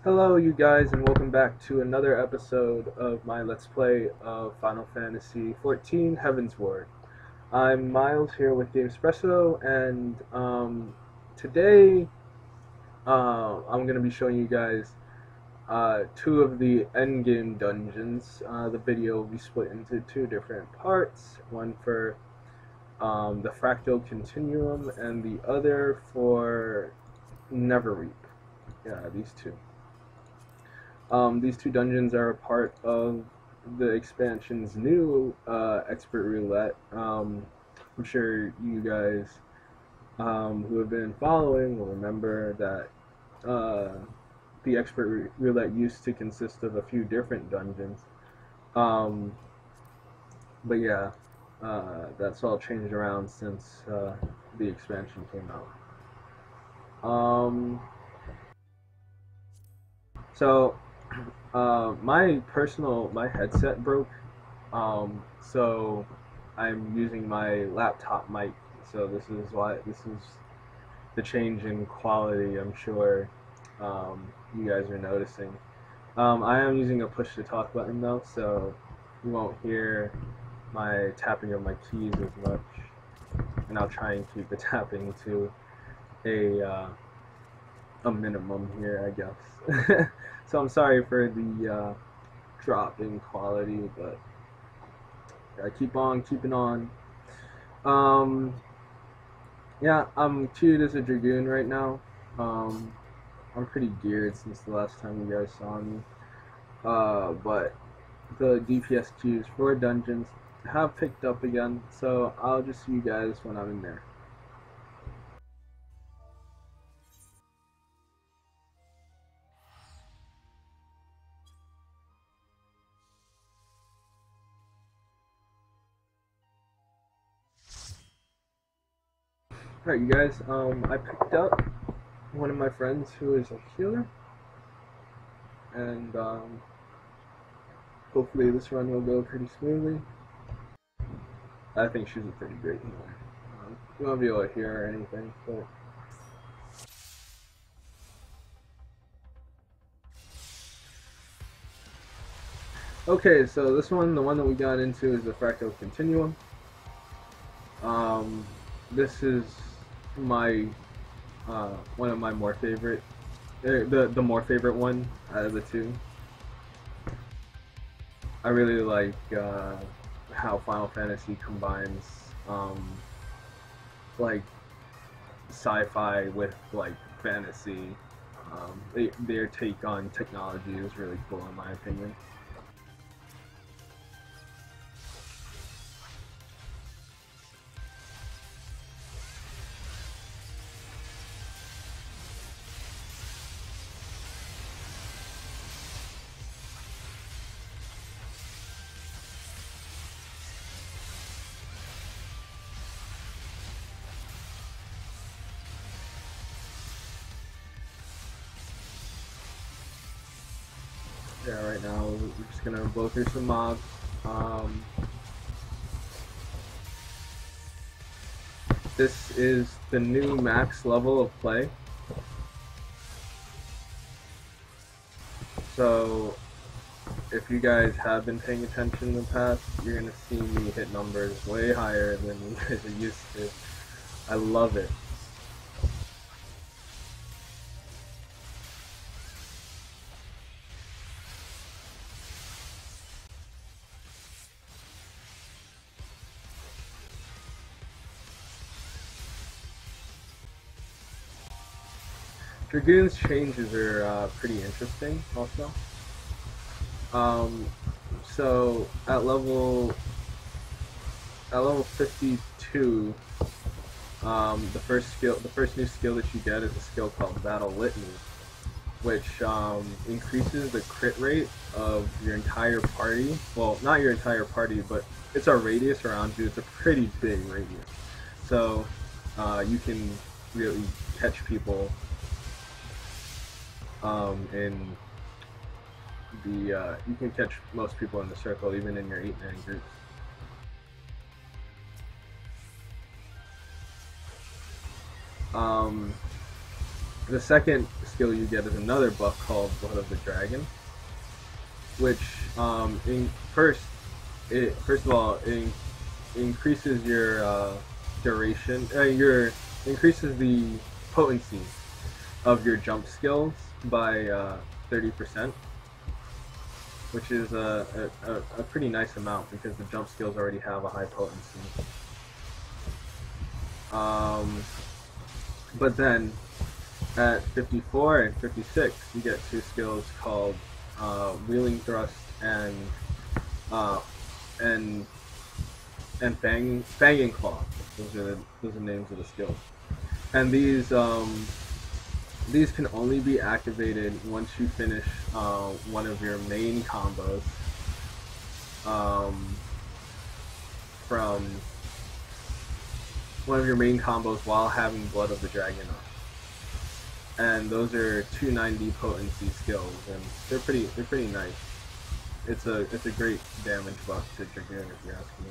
Hello you guys and welcome back to another episode of my Let's Play of Final Fantasy XIV Heavensward. I'm Miles here with Gamespresso and today I'm going to be showing you guys two of the endgame dungeons. The video will be split into two different parts, one for the Fractal Continuum and the other for Neverreap. Yeah, these two. These two dungeons are a part of the expansion's new expert roulette. I'm sure you guys who have been following will remember that the expert roulette used to consist of a few different dungeons. Um, but yeah, that's all changed around since the expansion came out. So my headset broke, so I'm using my laptop mic. So this is the change in quality. I'm sure you guys are noticing. I am using a push to talk button though, so you won't hear my tapping of my keys as much, and I'll try and keep the tapping to a minimum here, I guess. So I'm sorry for the drop in quality, but I keep on keeping on. Um, yeah, I'm queued as a Dragoon right now. Um, I'm pretty geared since the last time you guys saw me. But the DPS queues for dungeons have picked up again, so I'll just see you guys when I'm in there. Alright, you guys, I picked up one of my friends who is a healer, and hopefully this run will go pretty smoothly. I think she's a pretty great healer. You won't be able to hear her or anything, but okay, so this one, the one that we got into, is the Fractal Continuum. This is my one of my more favorite, the more favorite one out of the two. I really like how Final Fantasy combines like sci-fi with like fantasy. Their take on technology is really cool in my opinion. Yeah, right now we're just gonna blow through some mobs. This is the new max level of play. So if you guys have been paying attention in the past, you're gonna see me hit numbers way higher than you guys are used to. I love it. Dragoon's changes are pretty interesting also. So at level 52, the first new skill that you get is a skill called Battle Litany, which increases the crit rate of your entire party. Well, not your entire party, but it's a radius around you. It's a pretty big radius, so you can really catch people in the you can catch most people in the circle, even in your 8-man groups. The second skill you get is another buff called Blood of the Dragon, which first of all, it increases your duration, increases the potency of your jump skills by 30%, which is a pretty nice amount because the jump skills already have a high potency. But then at 54 and 56, you get two skills called Wheeling Thrust and Fanging Claw. Those are the names of the skills. And these can only be activated once you finish one of your main combos while having Blood of the Dragon on. And those are 290 potency skills, and they're pretty nice. It's a great damage buff to Dragoon, if you ask me.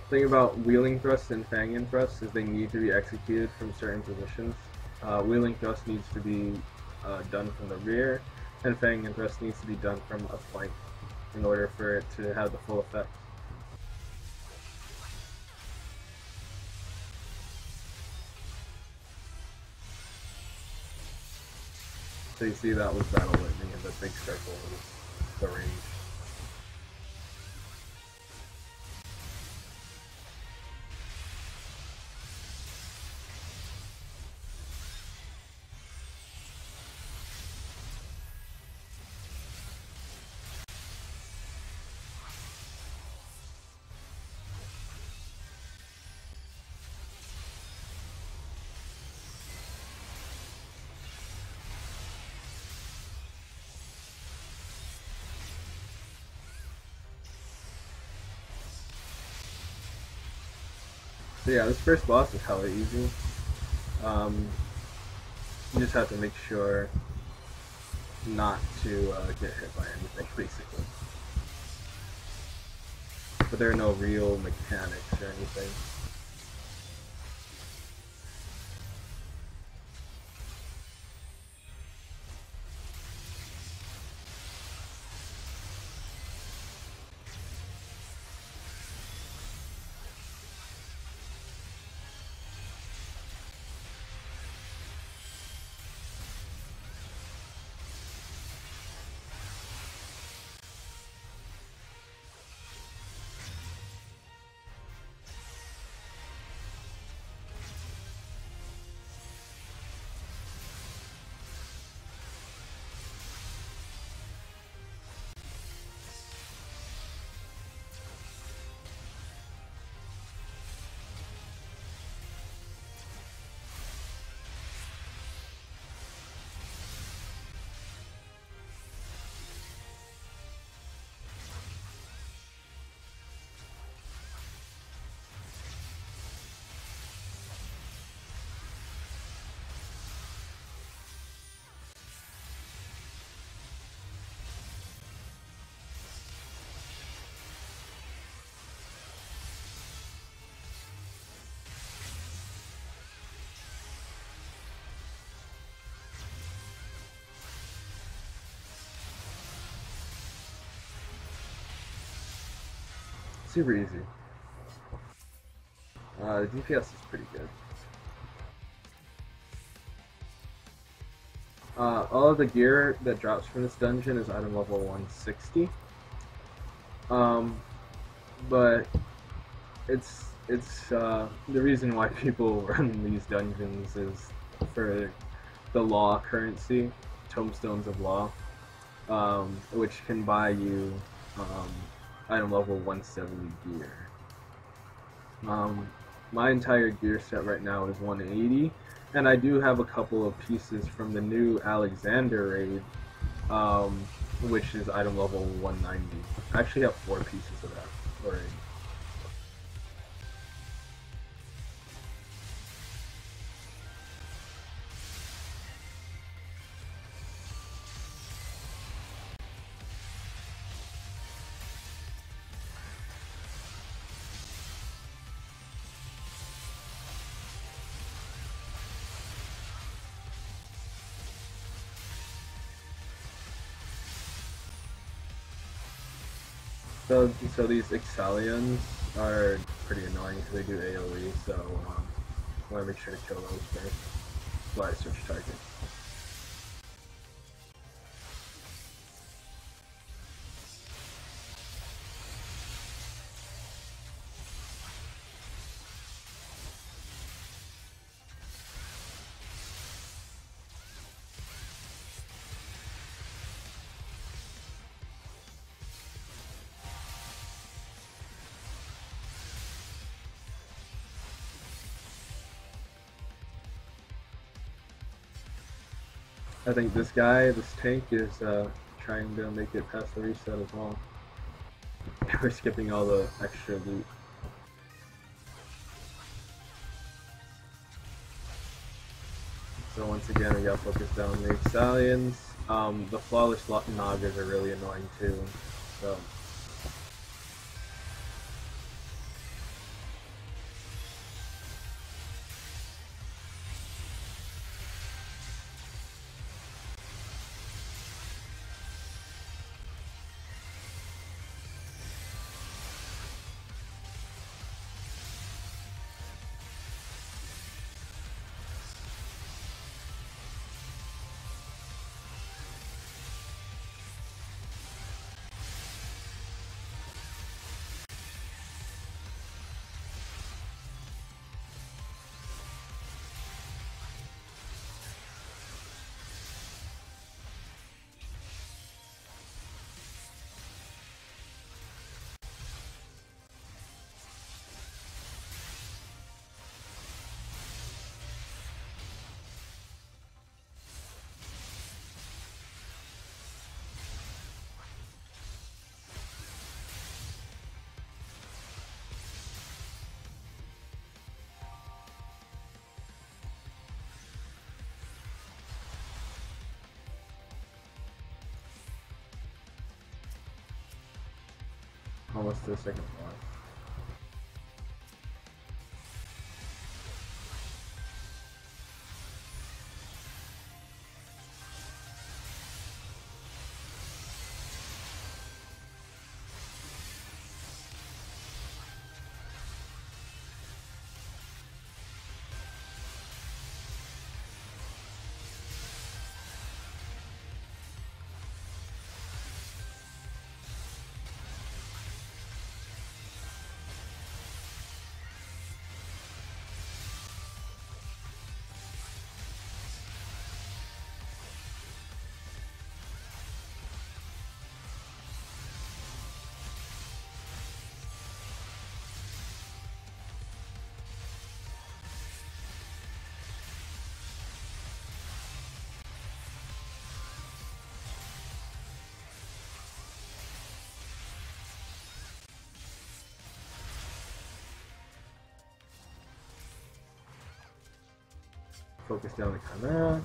The thing about Wheeling Thrust and Fanging Thrust is they need to be executed from certain positions. Wheeling Thrust needs to be done from the rear, and Fanging Thrust needs to be done from a flank in order for it to have the full effect. So you see that was Battle Lightning, and the big circle was the range. So yeah, this first boss is hella easy. You just have to make sure not to get hit by anything, basically. But there are no real mechanics or anything. Super easy. The DPS is pretty good. All of the gear that drops from this dungeon is item level 160. But it's the reason why people run these dungeons is for the law currency, tomestones of law, which can buy you item level 170 gear. My entire gear set right now is 180, and I do have a couple of pieces from the new Alexander raid which is item level 190. I actually have 4 pieces of that already. So these Exalions are pretty annoying because they do AoE, so I want to make sure to kill those first before I switch targets. I think this tank is trying to make it past the reset as well. We're skipping all the extra loot. So once again, we got focused down the Exalions. The flawless Nagas are really annoying too. So. Almost to the second floor. Focus down the Chimera.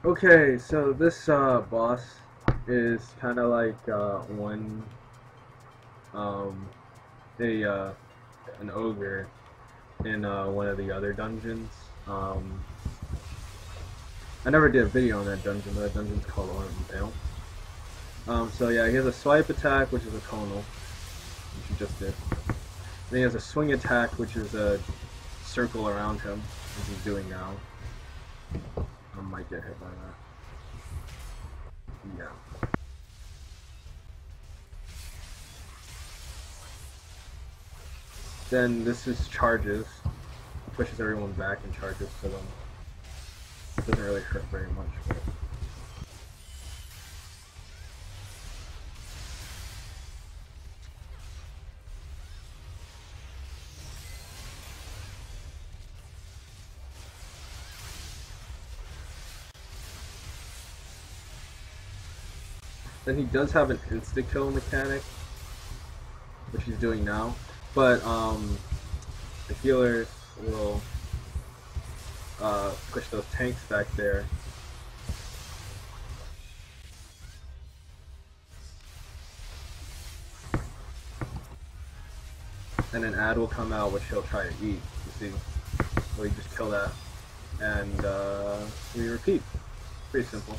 Okay, so this boss is kind of like one um, an ogre in one of the other dungeons. I never did a video on that dungeon, but that dungeon's called Ornament Vale. So yeah, he has a swipe attack, which is a conal, which he just did. Then he has a swing attack, which is a circle around him, which he's doing now. I might get hit by that. Yeah. Then this is charges. Pushes everyone back and charges to them. Doesn't really hurt very much. But then he does have an insta-kill mechanic, which he's doing now. But the healers will push those tanks back there. And an ad will come out, which he'll try to eat. You see, so you just kill that, and we repeat. Pretty simple.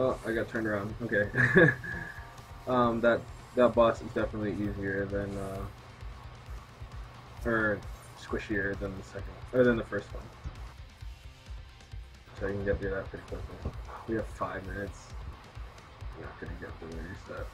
Oh, I got turned around. Okay. That boss is definitely easier than or squishier than the second, or than the first one. So you can get through that pretty quickly. We have 5 minutes. You're not gonna get through the reset.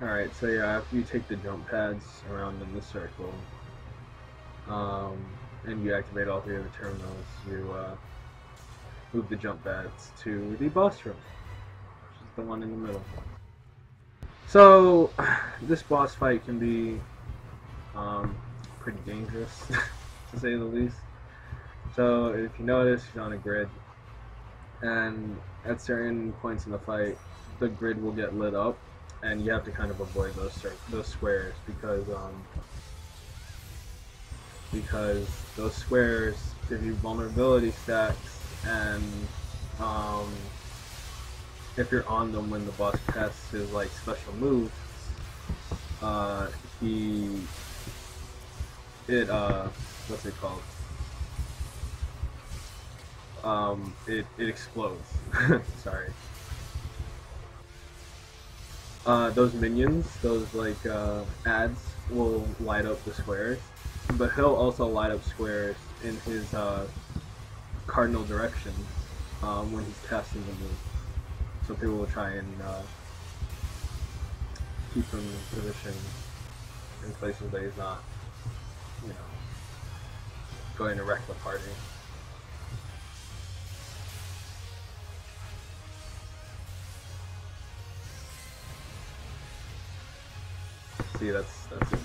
Alright, so yeah, after you take the jump pads around in the circle, and you activate all 3 of the terminals, you move the jump pads to the boss room, which is the one in the middle. So, this boss fight can be pretty dangerous, to say the least. So, if you notice, he's on a grid, and at certain points in the fight, the grid will get lit up, and you have to kind of avoid those squares because those squares give you vulnerability stacks, and if you're on them when the boss casts his like special move, what's it called? It explodes. Sorry. Those minions, those like ads, will light up the squares, but he'll also light up squares in his cardinal direction when he's casting the move. So people will try and keep him positioned in places that he's not, you know, going to wreck the party. See, that's it.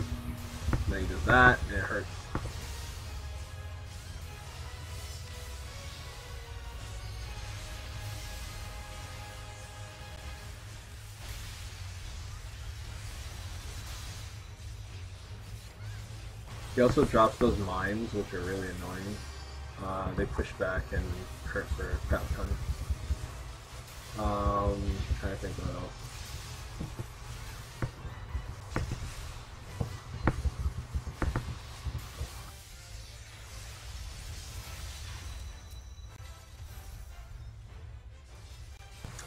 Then he does that, and it hurts. He also drops those mines, which are really annoying. They push back and hurt for a crap ton. Trying to think what else.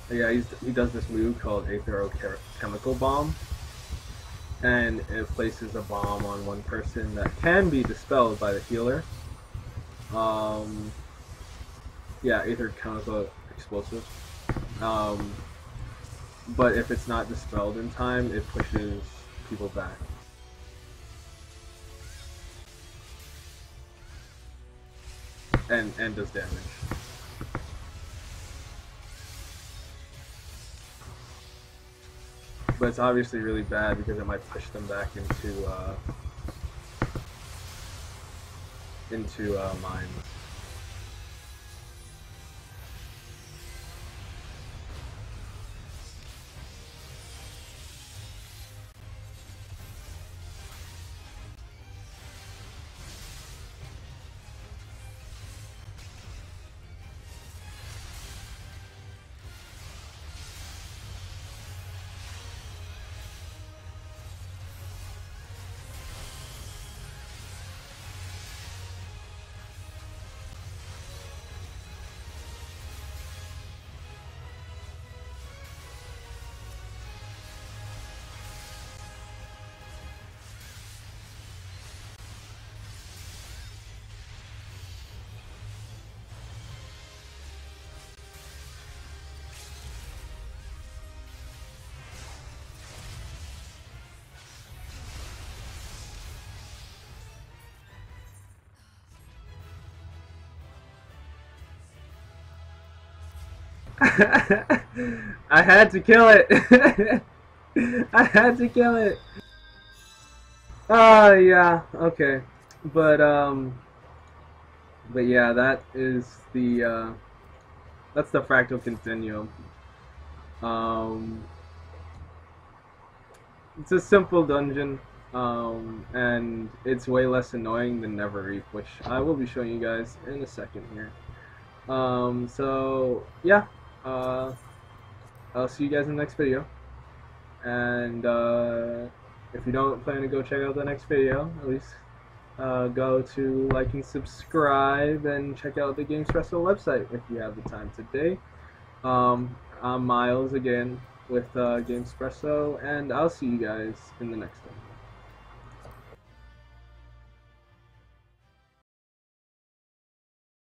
Yeah, he does this move called Aetherochemical Bomb, and it places a bomb on one person that can be dispelled by the healer. Yeah, Aetherochemical Explosive. But if it's not dispelled in time, it pushes people back. And does damage. But it's obviously really bad because it might push them back into mines. I had to kill it. I had to kill it. Yeah, okay. But yeah, that is the that's the Fractal Continuum. It's a simple dungeon, and it's way less annoying than Never Reap, which I will be showing you guys in a second here. So yeah, I'll see you guys in the next video, and if you don't plan to go check out the next video, at least go to like and subscribe and check out the Gamespresso website if you have the time today. I'm Miles again with Gamespresso, and I'll see you guys in the next one.